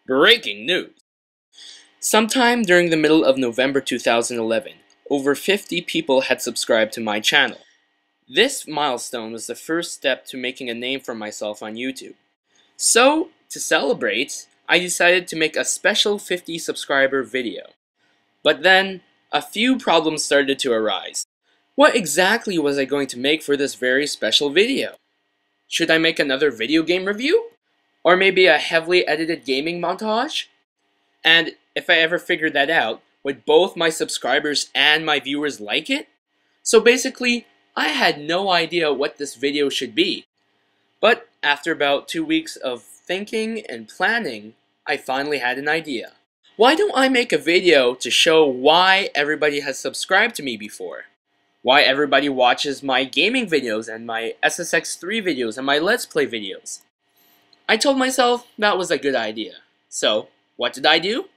Breaking news! Sometime during the middle of November 2011, over 50 people had subscribed to my channel. This milestone was the first step to making a name for myself on YouTube. So, to celebrate, I decided to make a special 50 subscriber video. But then, a few problems started to arise. What exactly was I going to make for this very special video? Should I make another video game review? Or maybe a heavily edited gaming montage? And if I ever figured that out, would both my subscribers and my viewers like it? So basically, I had no idea what this video should be. But after about 2 weeks of thinking and planning, I finally had an idea. Why don't I make a video to show why everybody has subscribed to me before? Why everybody watches my gaming videos and my SSX3 videos and my Let's Play videos? I told myself that was a good idea. So, what did I do?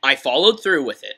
I followed through with it.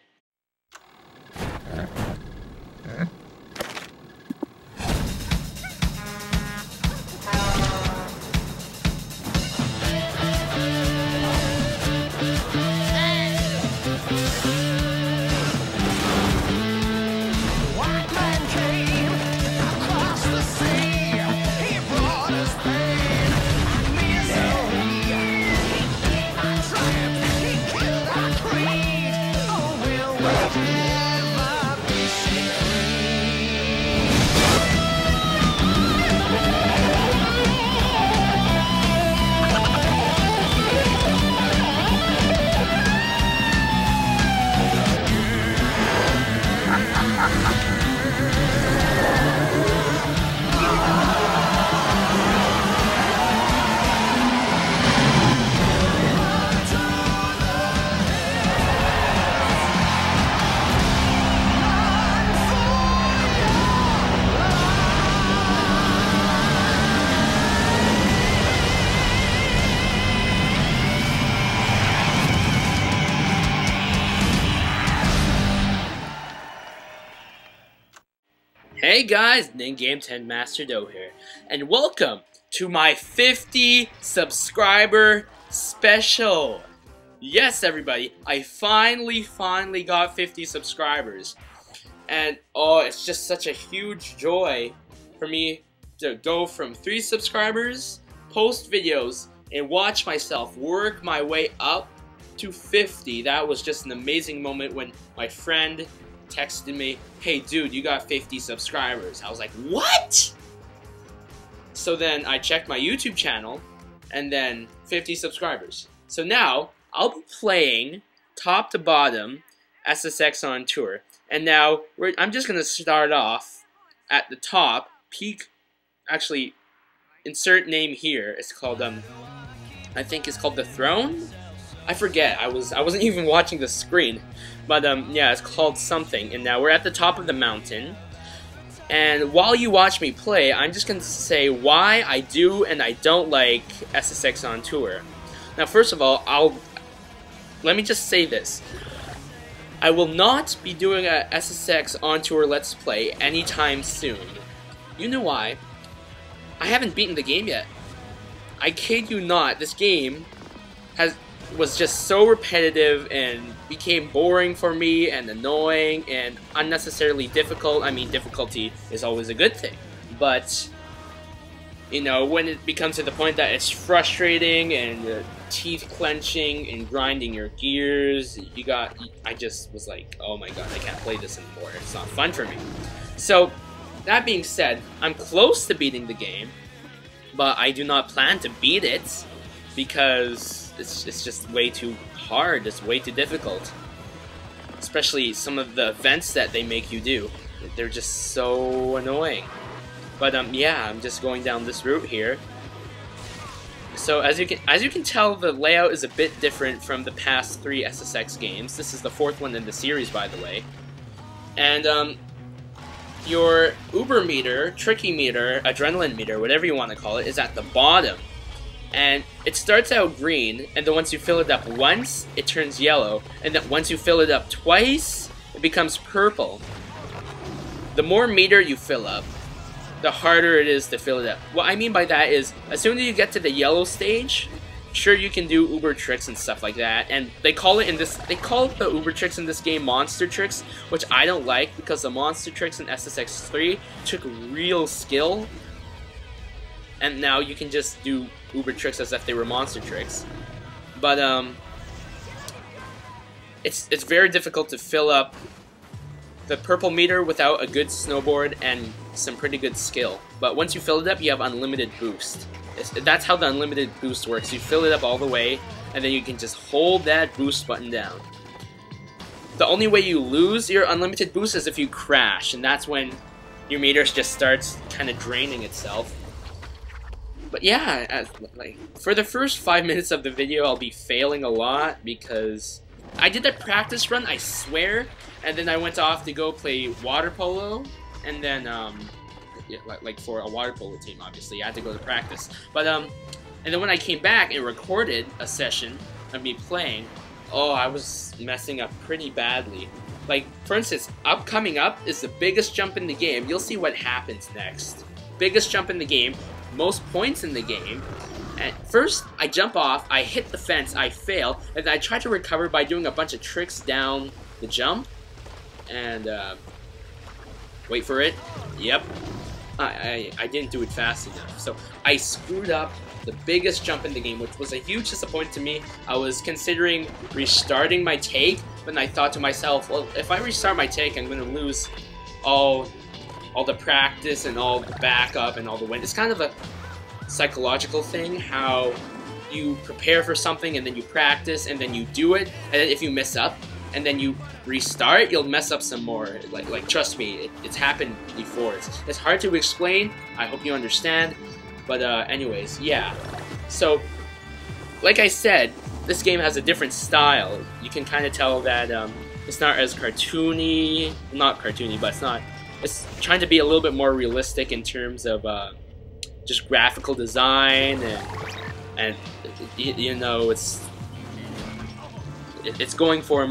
Hey guys, Game10 Master Do here, and welcome to my 50 subscriber special. Yes, everybody, I finally got 50 subscribers, and oh, it's just such a huge joy for me to go from 3 subscribers, post videos, and watch myself work my way up to 50. That was just an amazing moment when my friend texted me, "Hey dude, you got 50 subscribers." I was like, what? So then I checked my YouTube channel, and then 50 subscribers. So now, I'll be playing top to bottom SSX On Tour. And now, I'm just going to start off at the top, actually, insert name here. It's called, I think it's called The Throne? I forget, I wasn't even watching the screen. But yeah, it's called something, and now we're at the top of the mountain. And while you watch me play, I'm just going to say why I do and I don't like SSX On Tour. Now first of all, let me just say this. I will not be doing a SSX On Tour Let's Play anytime soon. You know why? I haven't beaten the game yet. I kid you not, this game was just so repetitive and became boring for me and annoying and unnecessarily difficult. I mean, difficulty is always a good thing, but you know, when it becomes to the point that it's frustrating and teeth clenching and grinding your gears, I just was like, oh my god, I can't play this anymore. It's not fun for me. So that being said, I'm close to beating the game, but I do not plan to beat it because it's just way too hard, it's way too difficult. Especially some of the events that they make you do. They're just so annoying. But yeah, I'm just going down this route here. So as you can tell, the layout is a bit different from the past 3 SSX games. This is the 4th one in the series, by the way. And your Uber meter, Tricky meter, Adrenaline meter, whatever you want to call it, is at the bottom. And it starts out green, and then once you fill it up once, it turns yellow, and then once you fill it up twice, it becomes purple. The more meter you fill up, the harder it is to fill it up. What I mean by that is, as soon as you get to the yellow stage, sure you can do uber tricks and stuff like that, and they call it the uber tricks in this game monster tricks, which I don't like because the monster tricks in SSX 3 took real skill, and now you can just do uber tricks as if they were monster tricks. But it's very difficult to fill up the purple meter without a good snowboard and some pretty good skill. But once you fill it up, you have unlimited boost. That's how the unlimited boost works. You fill it up all the way, and then you can just hold that boost button down. The only way you lose your unlimited boost is if you crash, and that's when your meter just starts kind of draining itself. But yeah, like for the first 5 minutes of the video, I'll be failing a lot because I did a practice run, I swear, and then I went off to go play water polo, and then yeah, like for a water polo team, obviously I had to go to practice. But and then when I came back and recorded a session of me playing, oh, I was messing up pretty badly. Like for instance, coming up is the biggest jump in the game. You'll see what happens next. Biggest jump in the game, most points in the game. And first, I jump off, I hit the fence, I fail, and then I try to recover by doing a bunch of tricks down the jump. And wait for it. Yep. I didn't do it fast enough. So I screwed up the biggest jump in the game, which was a huge disappointment to me. I was considering restarting my take, but I thought to myself, well, if I restart my take, I'm going to lose all the practice and all the backup and all the win. It's kind of a psychological thing, how you prepare for something and then you practice and then you do it, and then if you mess up and then you restart, you'll mess up some more. Like trust me, it's happened before. It's hard to explain. I hope you understand. But anyways, yeah. So, like I said, this game has a different style. You can kind of tell that it's not as cartoony. Not cartoony, but it's trying to be a little bit more realistic in terms of just graphical design and you know, it's going for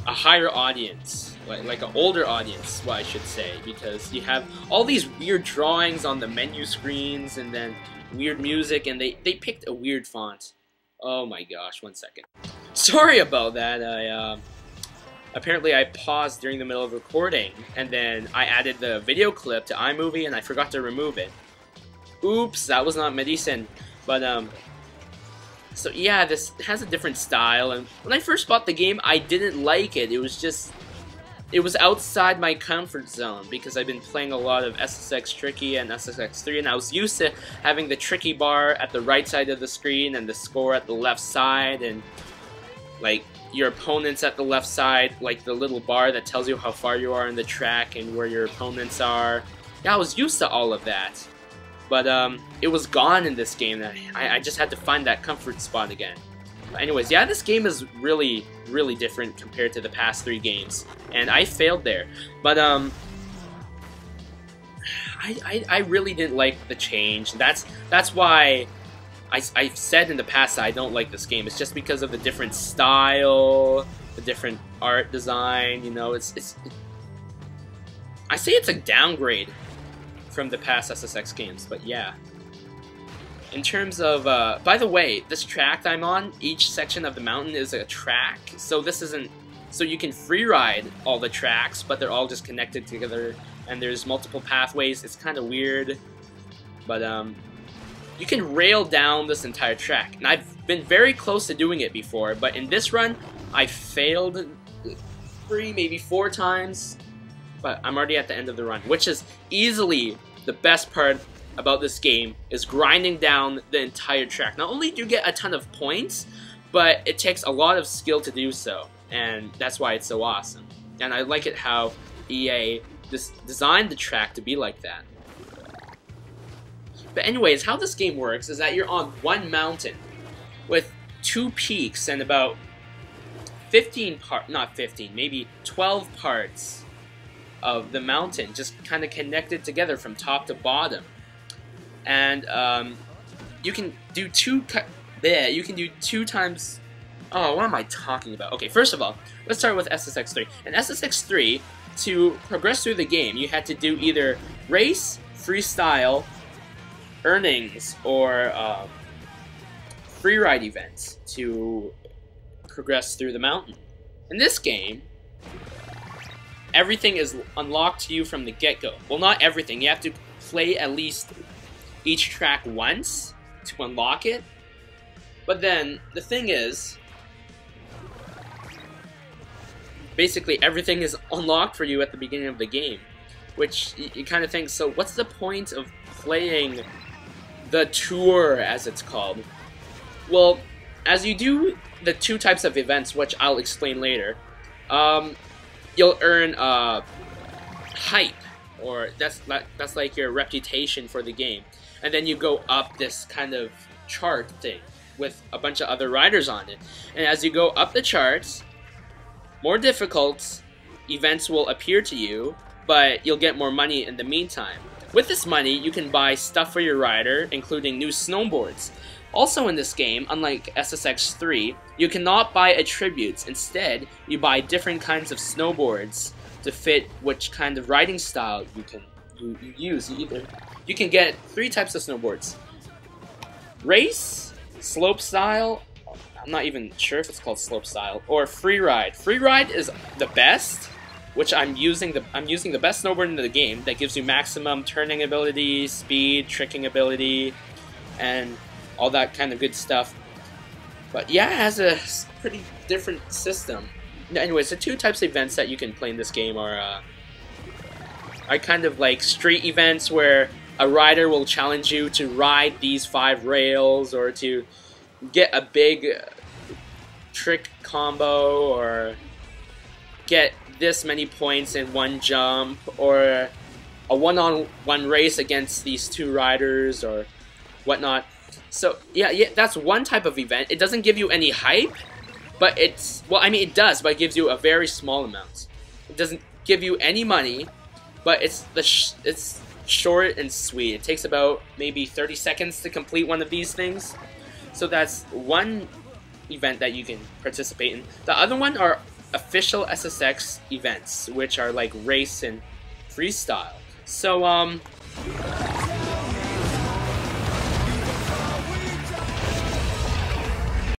a higher audience, like an older audience, what I should say, because you have all these weird drawings on the menu screens and then weird music, and they picked a weird font. Oh my gosh, 1 second. Sorry about that. Apparently I paused during the middle of recording, and then I added the video clip to iMovie and I forgot to remove it. Oops, that was not medicine. But so yeah, this has a different style, and when I first bought the game, I didn't like it. It was outside my comfort zone because I've been playing a lot of SSX Tricky and SSX 3, and I was used to having the Tricky bar at the right side of the screen and the score at the left side, and like your opponents at the left side, like the little bar that tells you how far you are in the track and where your opponents are. Yeah, I was used to all of that. But it was gone in this game. I just had to find that comfort spot again. But anyways, yeah, this game is really, really different compared to the past 3 games, and I failed there. But I really didn't like the change. That's why I've said in the past that I don't like this game. It's just because of the different style, the different art design. You know, I say it's a downgrade from the past SSX games, but yeah. In terms of, by the way, this track that I'm on, each section of the mountain is a track, so this isn't, so you can free ride all the tracks, but they're all just connected together, and there's multiple pathways. It's kind of weird, but you can rail down this entire track, and I've been very close to doing it before, but in this run, I failed 3, maybe 4 times. But I'm already at the end of the run, which is easily the best part about this game, is grinding down the entire track. Not only do you get a ton of points, but it takes a lot of skill to do so, and that's why it's so awesome. And I like it how EA designed the track to be like that. But anyways, how this game works is that you're on one mountain with 2 peaks and about 12 parts of the mountain, just kind of connected together from top to bottom, and you can do two times. Oh, what am I talking about? Okay, first of all, let's start with SSX 3. In SSX 3, to progress through the game, you had to do either race, freestyle earnings or free ride events to progress through the mountain. In this game, everything is unlocked to you from the get-go. Well, not everything. You have to play at least each track once to unlock it. But then, the thing is, basically everything is unlocked for you at the beginning of the game. Which, you kind of think, so what's the point of playing the tour, as it's called? Well, as you do the two types of events, which I'll explain later, you'll earn hype, or that's like your reputation for the game, and then you go up this kind of chart thing with a bunch of other riders on it, and as you go up the charts, more difficult events will appear to you, but you'll get more money in the meantime. With this money, you can buy stuff for your rider, including new snowboards. Also in this game, unlike SSX 3, you cannot buy attributes. Instead, you buy different kinds of snowboards to fit which kind of riding style you use. You can get 3 types of snowboards: race, slope style, I'm not even sure if it's called slope style, or free ride. Free ride is the best, which I'm using the best snowboard in the game that gives you maximum turning ability, speed, tricking ability, and all that kind of good stuff. But yeah, it has a pretty different system. Anyways, the 2 types of events that you can play in this game are kind of like street events where a rider will challenge you to ride these 5 rails, or to get a big trick combo, or get this many points in one jump, or a one-on-one race against these 2 riders, or whatnot. So yeah, that's one type of event. It doesn't give you any hype, but well, I mean, it does, but it gives you a very small amount. It doesn't give you any money, but it's short and sweet. It takes about maybe 30 seconds to complete one of these things. So that's one event that you can participate in. The other one are official SSX events, which are like race and freestyle. So